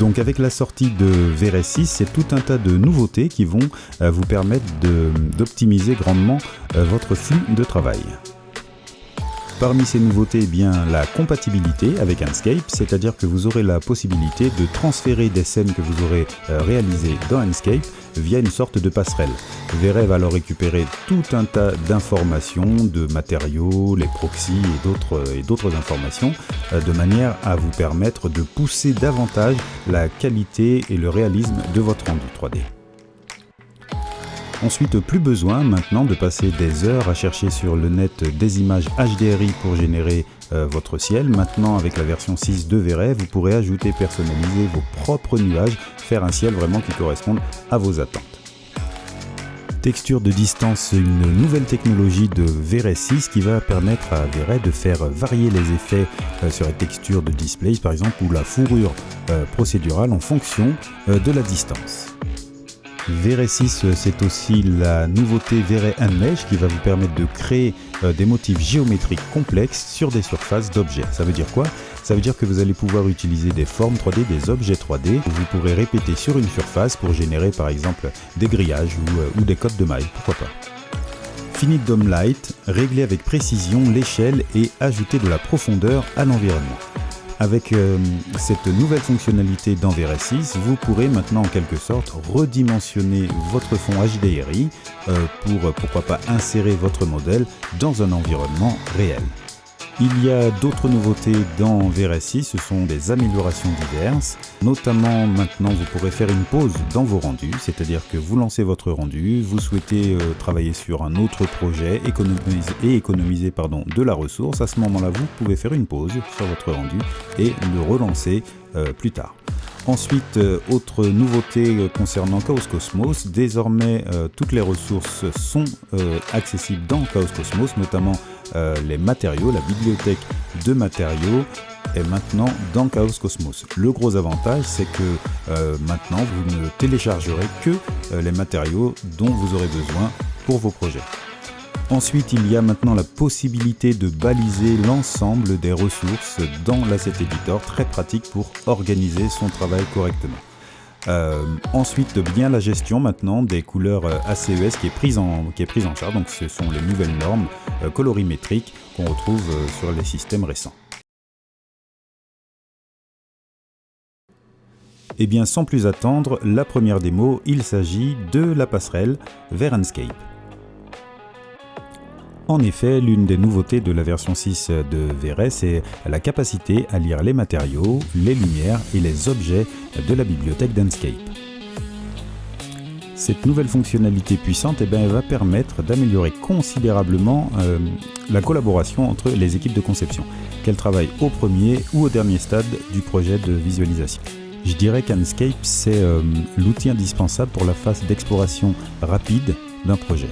Donc avec la sortie de V-Ray 6, c'est tout un tas de nouveautés qui vont vous permettre d'optimiser grandement votre flux de travail. Parmi ces nouveautés, eh bien, la compatibilité avec Enscape, c'est-à-dire que vous aurez la possibilité de transférer des scènes que vous aurez réalisées dans Enscape via une sorte de passerelle. V-Ray va alors récupérer tout un tas d'informations, de matériaux, les proxys et d'autres informations, de manière à vous permettre de pousser davantage la qualité et le réalisme de votre rendu 3D. Ensuite, plus besoin maintenant de passer des heures à chercher sur le net des images HDRI pour générer votre ciel. Maintenant, avec la version 6 de V-Ray, vous pourrez ajouter et personnaliser vos propres nuages, faire un ciel vraiment qui corresponde à vos attentes. Texture de distance, une nouvelle technologie de V-Ray 6 qui va permettre à V-Ray de faire varier les effets sur les textures de displays, par exemple, ou la fourrure procédurale en fonction de la distance. V-Ray 6, c'est aussi la nouveauté V-Ray Enmesh qui va vous permettre de créer des motifs géométriques complexes sur des surfaces d'objets. Ça veut dire quoi? Ça veut dire que vous allez pouvoir utiliser des formes 3D, des objets 3D, que vous pourrez répéter sur une surface pour générer par exemple des grillages ou des codes de mailles, pourquoi pas. Finite Dome Light, régler avec précision l'échelle et ajouter de la profondeur à l'environnement. Avec cette nouvelle fonctionnalité dans V-Ray 6, vous pourrez maintenant en quelque sorte redimensionner votre fond HDRI pour pourquoi pas insérer votre modèle dans un environnement réel. Il y a d'autres nouveautés dans V-Ray 6, ce sont des améliorations diverses. Notamment maintenant vous pourrez faire une pause dans vos rendus, c'est-à-dire que vous lancez votre rendu, vous souhaitez travailler sur un autre projet, économiser de la ressource. À ce moment-là, vous pouvez faire une pause sur votre rendu et le relancer plus tard. Ensuite, autre nouveauté concernant Chaos Cosmos, désormais toutes les ressources sont accessibles dans Chaos Cosmos, notamment les matériaux, la bibliothèque de matériaux est maintenant dans Chaos Cosmos. Le gros avantage, c'est que maintenant vous ne téléchargerez que les matériaux dont vous aurez besoin pour vos projets. Ensuite, il y a maintenant la possibilité de baliser l'ensemble des ressources dans l'Asset Editor, très pratique pour organiser son travail correctement. Ensuite, bien la gestion maintenant des couleurs ACES qui est prise en charge, donc ce sont les nouvelles normes colorimétriques qu'on retrouve sur les systèmes récents. Et bien sans plus attendre, la première démo, il s'agit de la passerelle vers Enscape. En effet, l'une des nouveautés de la version 6 de V-Ray, c'est la capacité à lire les matériaux, les lumières et les objets de la bibliothèque d'Enscape. Cette nouvelle fonctionnalité puissante elle va permettre d'améliorer considérablement la collaboration entre les équipes de conception, qu'elles travaillent au premier ou au dernier stade du projet de visualisation. Je dirais qu'Enscape, c'est l'outil indispensable pour la phase d'exploration rapide d'un projet.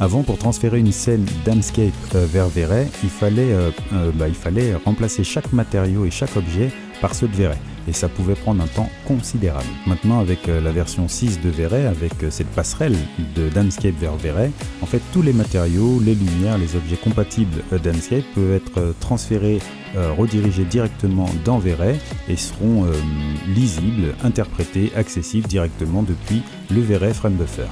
Avant, pour transférer une scène d'Enscape vers V-Ray, il fallait remplacer chaque matériau et chaque objet par ceux de V-Ray. Et ça pouvait prendre un temps considérable. Maintenant, avec la version 6 de V-Ray, avec cette passerelle d'Enscape vers V-Ray, en fait, tous les matériaux, les lumières, les objets compatibles d'Enscape peuvent être transférés, redirigés directement dans V-Ray et seront lisibles, interprétés, accessibles directement depuis le V-Ray Frame Buffer.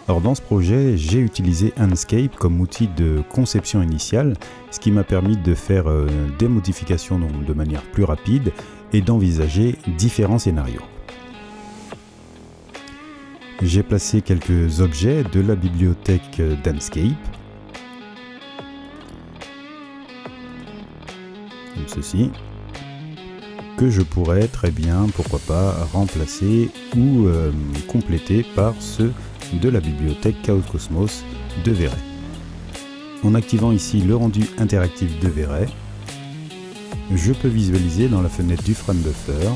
Alors dans ce projet, j'ai utilisé Enscape comme outil de conception initiale, ce qui m'a permis de faire des modifications de manière plus rapide et d'envisager différents scénarios. J'ai placé quelques objets de la bibliothèque d'Enscape, comme ceci, que je pourrais très bien, pourquoi pas, remplacer ou compléter par ceux de la bibliothèque Chaos Cosmos de V-Ray. En activant ici le rendu interactif de V-Ray, je peux visualiser dans la fenêtre du Frame Buffer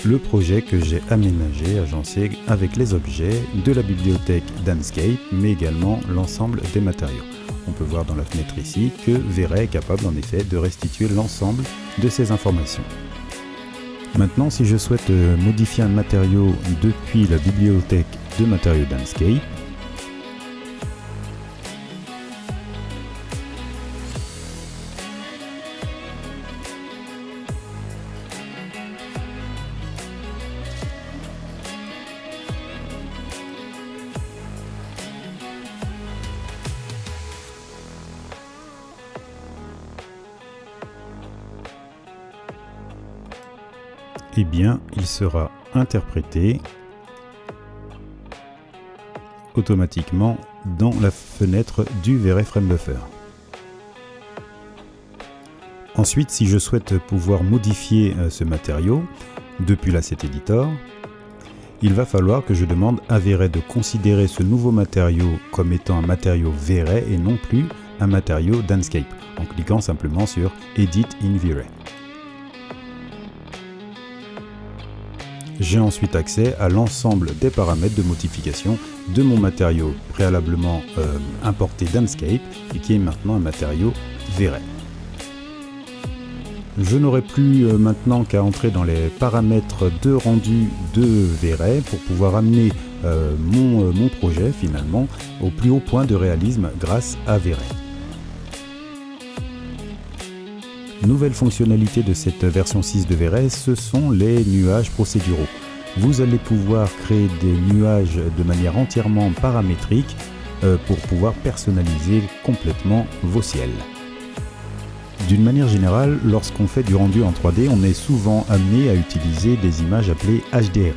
le projet que j'ai aménagé, agencé avec les objets de la bibliothèque d'Enscape, mais également l'ensemble des matériaux. On peut voir dans la fenêtre ici que V-Ray est capable en effet de restituer l'ensemble de ces informations. Maintenant, si je souhaite modifier un matériau depuis la bibliothèque de matériaux d'Enscape, eh bien, il sera interprété automatiquement dans la fenêtre du V-Ray Frame Buffer. Ensuite, si je souhaite pouvoir modifier ce matériau depuis l'Asset Editor, il va falloir que je demande à V-Ray de considérer ce nouveau matériau comme étant un matériau V-Ray et non plus un matériau d'Enscape, en cliquant simplement sur Edit in V-Ray. J'ai ensuite accès à l'ensemble des paramètres de modification de mon matériau préalablement importé d'Enscape et qui est maintenant un matériau V-Ray. Je n'aurai plus maintenant qu'à entrer dans les paramètres de rendu de V-Ray pour pouvoir amener mon projet finalement au plus haut point de réalisme grâce à V-Ray. Nouvelle fonctionnalité de cette version 6 de V-Ray, ce sont les nuages procéduraux. Vous allez pouvoir créer des nuages de manière entièrement paramétrique pour pouvoir personnaliser complètement vos ciels. D'une manière générale, lorsqu'on fait du rendu en 3D, on est souvent amené à utiliser des images appelées HDRI.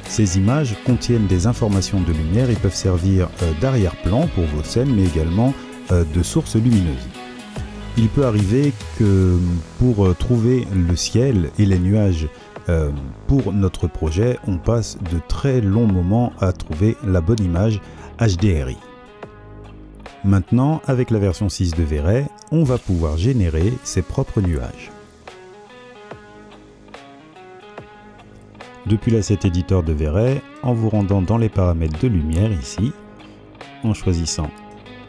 Ces images contiennent des informations de lumière et peuvent servir d'arrière-plan pour vos scènes, mais également de source lumineuse. Il peut arriver que pour trouver le ciel et les nuages pour notre projet, on passe de très longs moments à trouver la bonne image HDRI. Maintenant, avec la version 6 de V-Ray, on va pouvoir générer ses propres nuages. Depuis l'Asset Editor de V-Ray, en vous rendant dans les paramètres de lumière ici, en choisissant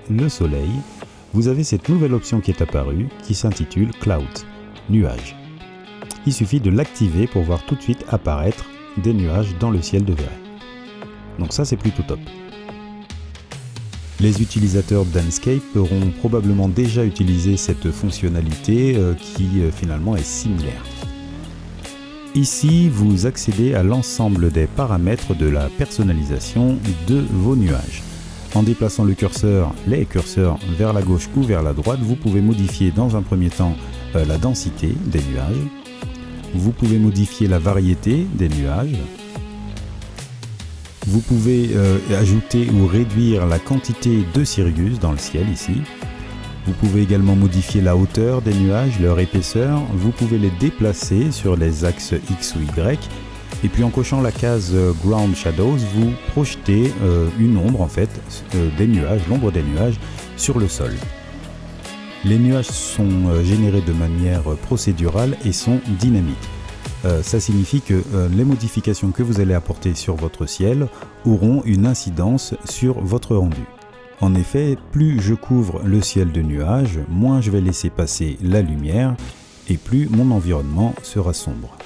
le soleil, vous avez cette nouvelle option qui est apparue qui s'intitule Cloud, nuages. Il suffit de l'activer pour voir tout de suite apparaître des nuages dans le ciel de V-Ray. Donc ça, c'est plutôt top. Les utilisateurs d'Enscape auront probablement déjà utilisé cette fonctionnalité qui finalement est similaire. Ici, vous accédez à l'ensemble des paramètres de la personnalisation de vos nuages. En déplaçant les curseurs vers la gauche ou vers la droite, vous pouvez modifier dans un premier temps la densité des nuages. Vous pouvez modifier la variété des nuages. Vous pouvez ajouter ou réduire la quantité de Sirius dans le ciel ici. Vous pouvez également modifier la hauteur des nuages, leur épaisseur. Vous pouvez les déplacer sur les axes X ou Y. Et puis en cochant la case Ground Shadows, vous projetez une ombre en fait des nuages, l'ombre des nuages sur le sol. Les nuages sont générés de manière procédurale et sont dynamiques. Ça signifie que les modifications que vous allez apporter sur votre ciel auront une incidence sur votre rendu. En effet, plus je couvre le ciel de nuages, moins je vais laisser passer la lumière et plus mon environnement sera sombre.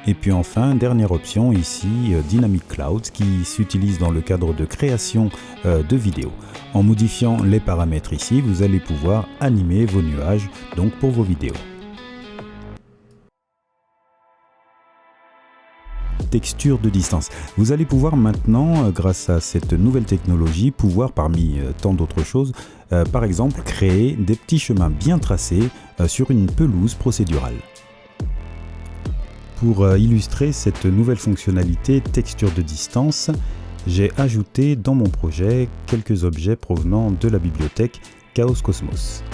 Et puis enfin, dernière option ici, Dynamic Clouds, qui s'utilise dans le cadre de création de vidéos. En modifiant les paramètres ici, vous allez pouvoir animer vos nuages donc pour vos vidéos. Texture de distance. Vous allez pouvoir maintenant, grâce à cette nouvelle technologie, pouvoir parmi tant d'autres choses, par exemple créer des petits chemins bien tracés sur une pelouse procédurale. Pour illustrer cette nouvelle fonctionnalité texture de distance, j'ai ajouté dans mon projet quelques objets provenant de la bibliothèque Chaos Cosmos.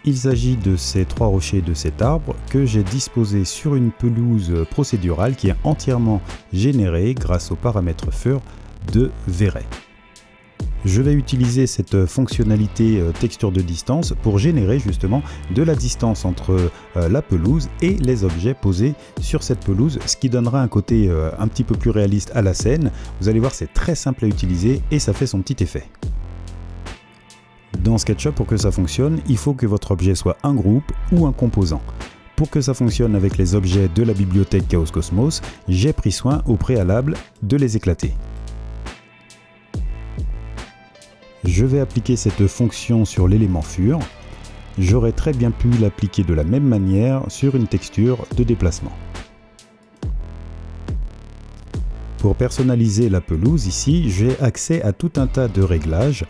Il s'agit de ces trois rochers de cet arbre que j'ai disposés sur une pelouse procédurale qui est entièrement générée grâce aux paramètres Fur de V-Ray. Je vais utiliser cette fonctionnalité texture de distance pour générer justement de la distance entre la pelouse et les objets posés sur cette pelouse, ce qui donnera un côté un petit peu plus réaliste à la scène. Vous allez voir, c'est très simple à utiliser et ça fait son petit effet. Dans SketchUp, pour que ça fonctionne, il faut que votre objet soit un groupe ou un composant. Pour que ça fonctionne avec les objets de la bibliothèque Chaos Cosmos, j'ai pris soin au préalable de les éclater. Je vais appliquer cette fonction sur l'élément Fur. J'aurais très bien pu l'appliquer de la même manière sur une texture de déplacement. Pour personnaliser la pelouse, ici, j'ai accès à tout un tas de réglages.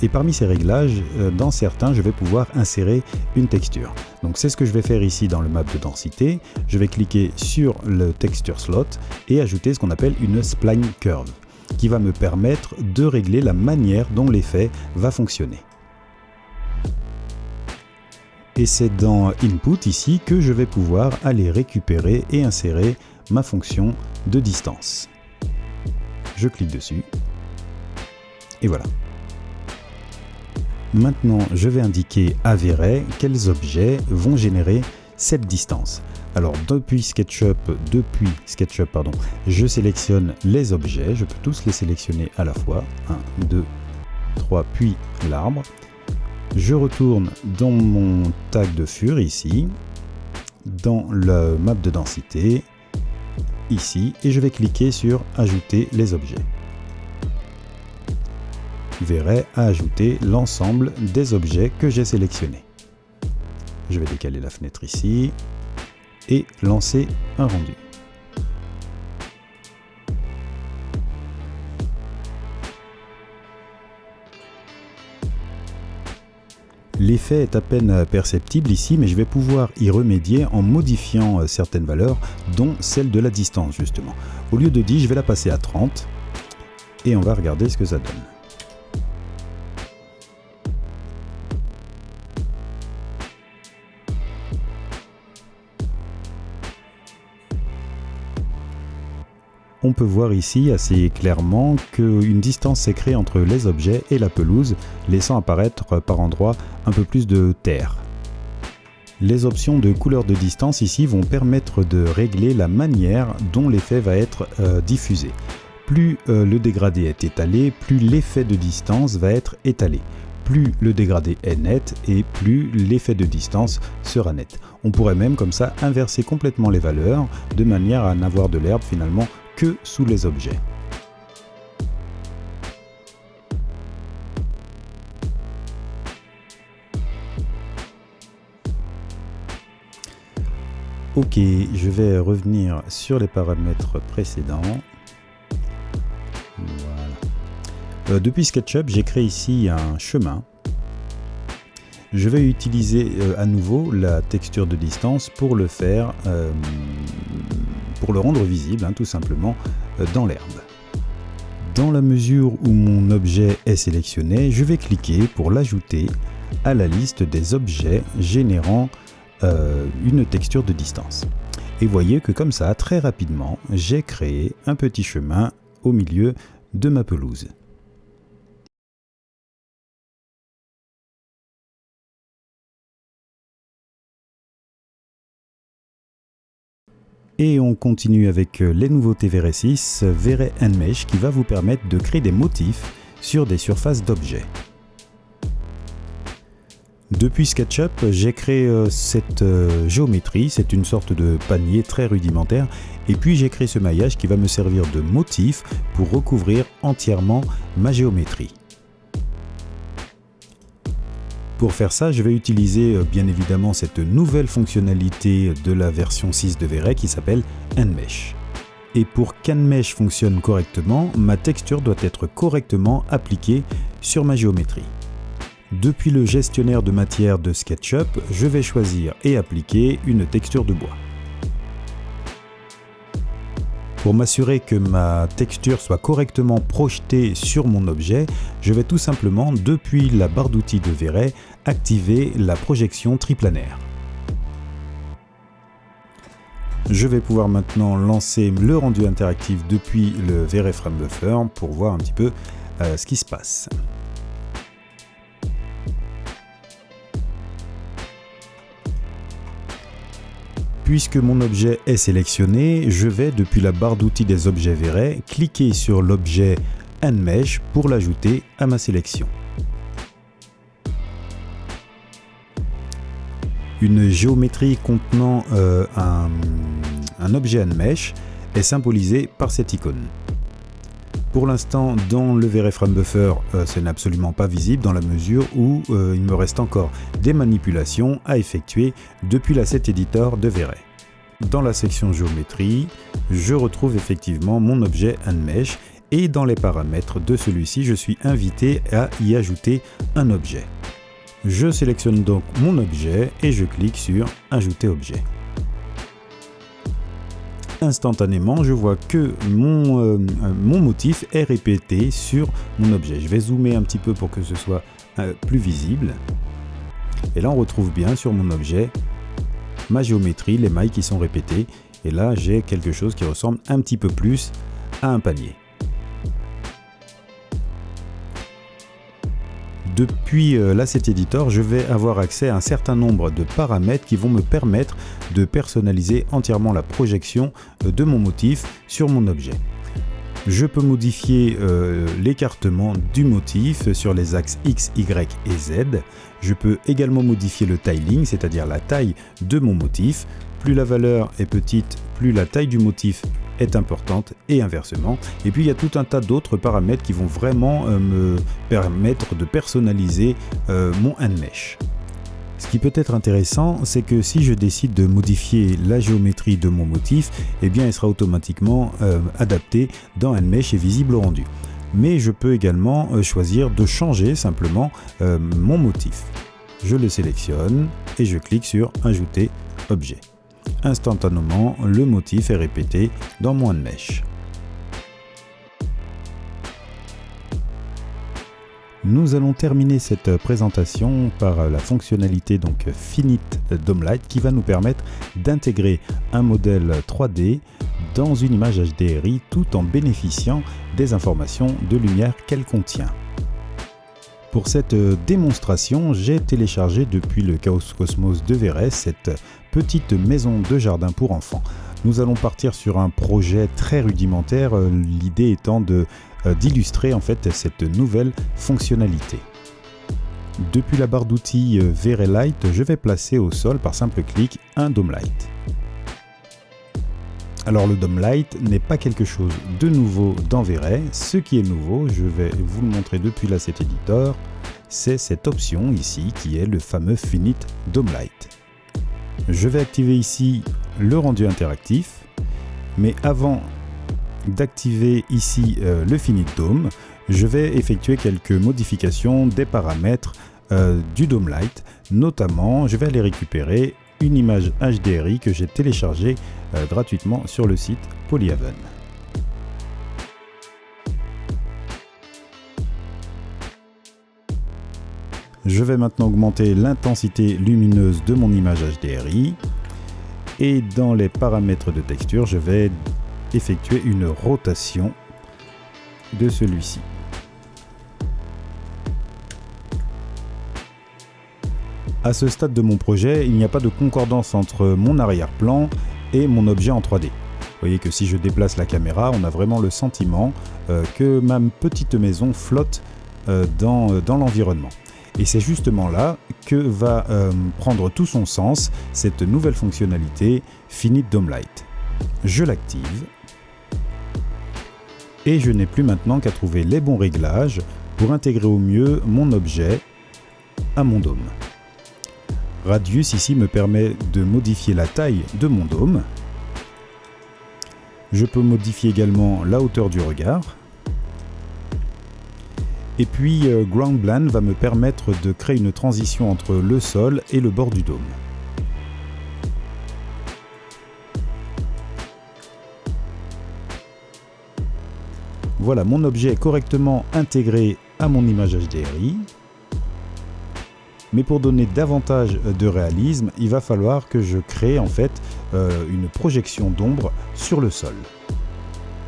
Et parmi ces réglages, dans certains, je vais pouvoir insérer une texture. Donc c'est ce que je vais faire ici dans le map de densité. Je vais cliquer sur le texture slot et ajouter ce qu'on appelle une spline curve, qui va me permettre de régler la manière dont l'effet va fonctionner. Et c'est dans Input ici que je vais pouvoir aller récupérer et insérer ma fonction de distance. Je clique dessus et voilà. Maintenant, je vais indiquer à V-Ray quels objets vont générer cette distance. Alors depuis SketchUp, je sélectionne les objets. Je peux tous les sélectionner à la fois. 1, 2, 3, puis l'arbre. Je retourne dans mon tag de fur ici, dans le map de densité, ici, et je vais cliquer sur Ajouter les objets. V-Ray a ajouté l'ensemble des objets que j'ai sélectionnés. Je vais décaler la fenêtre ici et lancer un rendu. L'effet est à peine perceptible ici, mais je vais pouvoir y remédier en modifiant certaines valeurs, dont celle de la distance justement. Au lieu de 10, je vais la passer à 30 et on va regarder ce que ça donne. On peut voir ici assez clairement qu'une distance s'est créée entre les objets et la pelouse, laissant apparaître par endroits un peu plus de terre. Les options de couleur de distance ici vont permettre de régler la manière dont l'effet va être diffusé. Plus le dégradé est étalé, plus l'effet de distance va être étalé. Plus le dégradé est net et plus l'effet de distance sera net. On pourrait même comme ça inverser complètement les valeurs de manière à n'avoir de l'herbe finalement que sous les objets. Ok, je vais revenir sur les paramètres précédents. Voilà. Depuis SketchUp, j'ai créé ici un chemin. Je vais utiliser à nouveau la texture de distance pour le faire, pour le rendre visible, tout simplement, dans l'herbe. Dans la mesure où mon objet est sélectionné, je vais cliquer pour l'ajouter à la liste des objets générant une texture de distance. Et voyez que comme ça, très rapidement, j'ai créé un petit chemin au milieu de ma pelouse. Et on continue avec les nouveautés V-Ray 6, V-Ray Enmesh qui va vous permettre de créer des motifs sur des surfaces d'objets. Depuis SketchUp, j'ai créé cette géométrie, c'est une sorte de panier très rudimentaire, et puis j'ai créé ce maillage qui va me servir de motif pour recouvrir entièrement ma géométrie. Pour faire ça, je vais utiliser bien évidemment cette nouvelle fonctionnalité de la version 6 de V-Ray qui s'appelle Enmesh. Et pour qu'Enmesh fonctionne correctement, ma texture doit être correctement appliquée sur ma géométrie. Depuis le gestionnaire de matière de SketchUp, je vais choisir et appliquer une texture de bois. Pour m'assurer que ma texture soit correctement projetée sur mon objet, je vais tout simplement, depuis la barre d'outils de V-Ray, activer la projection triplanaire. Je vais pouvoir maintenant lancer le rendu interactif depuis le V-Ray Frame Buffer pour voir un petit peu ce qui se passe. Puisque mon objet est sélectionné, je vais, depuis la barre d'outils des objets V-Ray, cliquer sur l'objet Enmesh pour l'ajouter à ma sélection. Une géométrie contenant un objet Enmesh est symbolisée par cette icône. Pour l'instant, dans le V-Ray Frame Buffer, ce n'est absolument pas visible dans la mesure où il me reste encore des manipulations à effectuer depuis l'asset editor de V-Ray. dans la section géométrie, je retrouve effectivement mon objet handmesh et dans les paramètres de celui-ci, je suis invité à y ajouter un objet. Je sélectionne donc mon objet et je clique sur Ajouter objet. Instantanément, je vois que mon motif est répété sur mon objet. Je vais zoomer un petit peu pour que ce soit plus visible. Et là, on retrouve bien sur mon objet ma géométrie, les mailles qui sont répétées. Et là, j'ai quelque chose qui ressemble un petit peu plus à un panier. Depuis l'Asset Editor, je vais avoir accès à un certain nombre de paramètres qui vont me permettre de personnaliser entièrement la projection de mon motif sur mon objet. Je peux modifier l'écartement du motif sur les axes X, Y et Z. Je peux également modifier le tiling, c'est-à-dire la taille de mon motif. Plus la valeur est petite, plus la taille du motif est importante et inversement. Et puis il y a tout un tas d'autres paramètres qui vont vraiment me permettre de personnaliser mon handmesh. Ce qui peut être intéressant, c'est que si je décide de modifier la géométrie de mon motif, eh bien elle sera automatiquement adaptée dans handmesh et visible au rendu. Mais je peux également choisir de changer simplement mon motif. Je le sélectionne et je clique sur Ajouter objet. Instantanément, le motif est répété dans mon handmesh. Nous allons terminer cette présentation par la fonctionnalité donc Finite DOM-Light qui va nous permettre d'intégrer un modèle 3D dans une image HDRI tout en bénéficiant des informations de lumière qu'elle contient. Pour cette démonstration, j'ai téléchargé depuis le Chaos Cosmos de Verès cette petite maison de jardin pour enfants. Nous allons partir sur un projet très rudimentaire, l'idée étant d'illustrer en fait cette nouvelle fonctionnalité. Depuis la barre d'outils VRayLight, je vais placer au sol par simple clic un DOM-Light. Alors le DOM-Light n'est pas quelque chose de nouveau dans V-Ray. Ce qui est nouveau, je vais vous le montrer depuis l'Asset Editor, c'est cette option ici qui est le fameux Finite DOM-Light. Je vais activer ici le rendu interactif, mais avant d'activer ici le Finite DOM, je vais effectuer quelques modifications des paramètres du DOM-Light. Notamment, je vais aller récupérer une image HDRI que j'ai téléchargée gratuitement sur le site Polyhaven. Je vais maintenant augmenter l'intensité lumineuse de mon image HDRI et dans les paramètres de texture, je vais effectuer une rotation de celui-ci. À ce stade de mon projet, il n'y a pas de concordance entre mon arrière-plan et mon objet en 3D. Vous voyez que si je déplace la caméra, on a vraiment le sentiment que ma petite maison flotte dans l'environnement. Et c'est justement là que va prendre tout son sens cette nouvelle fonctionnalité Finite DOM-Light. Je l'active et je n'ai plus maintenant qu'à trouver les bons réglages pour intégrer au mieux mon objet à mon dôme. Radius ici me permet de modifier la taille de mon dôme. Je peux modifier également la hauteur du regard. Et puis Ground Blend va me permettre de créer une transition entre le sol et le bord du dôme. Voilà, mon objet est correctement intégré à mon image HDRI. Mais pour donner davantage de réalisme, il va falloir que je crée en fait une projection d'ombre sur le sol.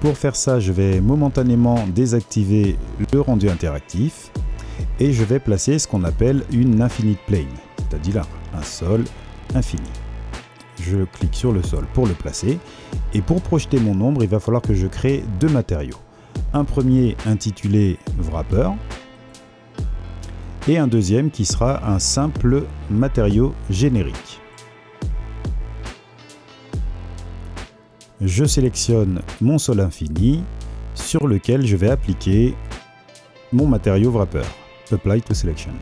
Pour faire ça, je vais momentanément désactiver le rendu interactif et je vais placer ce qu'on appelle une infinite plane, c'est-à-dire un sol infini. Je clique sur le sol pour le placer et pour projeter mon ombre, il va falloir que je crée deux matériaux. Un premier intitulé Wrapper et un deuxième qui sera un simple matériau générique. Je sélectionne mon sol infini sur lequel je vais appliquer mon matériau Wrapper. Apply to Selection.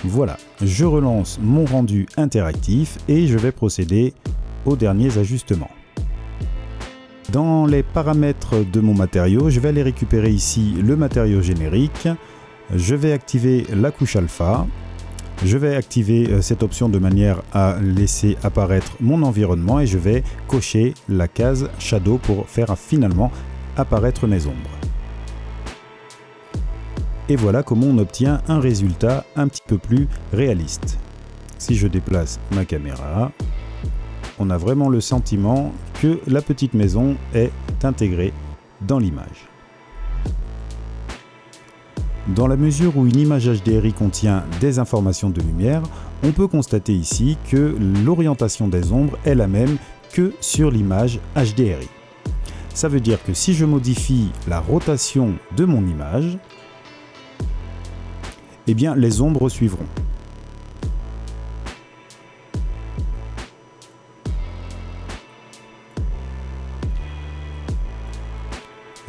Voilà, je relance mon rendu interactif et je vais procéder aux derniers ajustements. Dans les paramètres de mon matériau, je vais aller récupérer ici le matériau générique. Je vais activer la couche alpha. Je vais activer cette option de manière à laisser apparaître mon environnement et je vais cocher la case Shadow pour faire finalement apparaître mes ombres. Et voilà comment on obtient un résultat un petit peu plus réaliste. Si je déplace ma caméra, on a vraiment le sentiment que la petite maison est intégrée dans l'image. Dans la mesure où une image HDRI contient des informations de lumière, on peut constater ici que l'orientation des ombres est la même que sur l'image HDRI. Ça veut dire que si je modifie la rotation de mon image, eh bien les ombres suivront.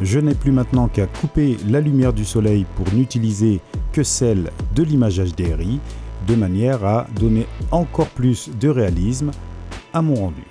Je n'ai plus maintenant qu'à couper la lumière du soleil pour n'utiliser que celle de l'image HDRI, de manière à donner encore plus de réalisme à mon rendu.